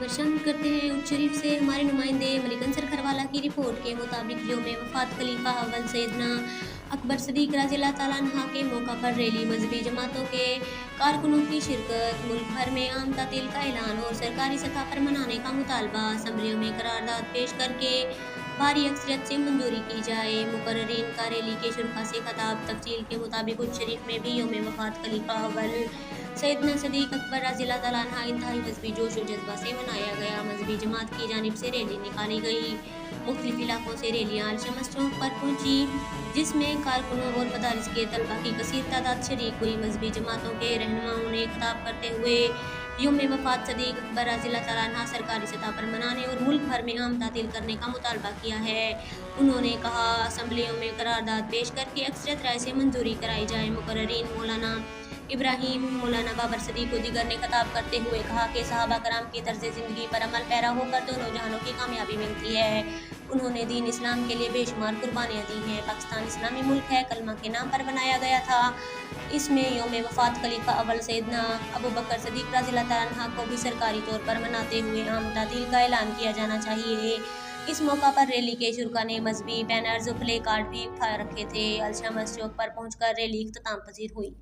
खबर शामिल करते हैं उच्च शरीफ से। हमारे नुमाइंदे मलिक अंसर खरवाला की रिपोर्ट के मुताबिक यौम वफात खलीफा अव्वल सैयदना अकबर सदीक रज़ी अल्लाह तआला अन्हा के मौका पर रैली, मजहबी जमातों के कारकुनों की शिरकत, मुल्क भर में आम तातील का ऐलान और सरकारी सतह पर मनाने का मुतालबा। असम्बलियों में करारदाद पेश करके भारी अक्सरियत से मंजूरी की जाए। मुकर्ररीन का रैली के शुरका से खिताब। तफसील के मुताबिक उच्च शरीफ में भी यौम वफात खलीफा अव्वल सैयदना सदीक अकबर रज़ी अल्लाह तआला अन्हा इंतहाई मजहबी जोश और जज्बा से मनाया गया। मजहबी जमात की जानिब से रैली निकाली गई। मुख्तलिफ इलाकों से रैलियाँ अलशमस चौक पर पहुंची, जिसमें कारकुनों और मदारिस के तलबा की कसीर तादाद शरीक हुई। मजहबी जमातों के रहनुमाओं ने खिताब करते हुए यौम वफात सदीक अकबर रज़ी अल्लाह तआला अन्हा सरकारी सतह पर मनाने और मुल्क भर में आम तातील करने का मुतालबा किया है। उन्होंने कहा, असम्बलियों में करारदाद पेश करके अक्सरियत राय से मंजूरी कराई जाए। मुकर्ररीन मौलाना इब्राहिम, मौलाना बाबर सदीक को दीगर ने खिताब करते हुए कहा कि सहाबा कराम की तर्ज ज़िंदगी पर अमल पैरा होकर दोनों जहानों की कामयाबी मिलती है। उन्होंने दीन इस्लाम के लिए बेशुमार कुर्बानियाँ दी हैं। पाकिस्तान इस्लामी मुल्क है, कलमा के नाम पर बनाया गया था। इसमें यौम वफात खलीफा अव्वल सैयदना अबू बकर सदीक रज़ी अल्लाह तआला अन्हा को भी सरकारी तौर पर मनाते हुए आम तातील का ऐलान किया जाना चाहिए। इस मौका पर रैली के शुरका ने मजहबी बैनर्स और प्ले कार्ड भी उठा रखे थे। अलशमस चौक पर पहुंचकर रैली इख्तिताम पजीर हुई।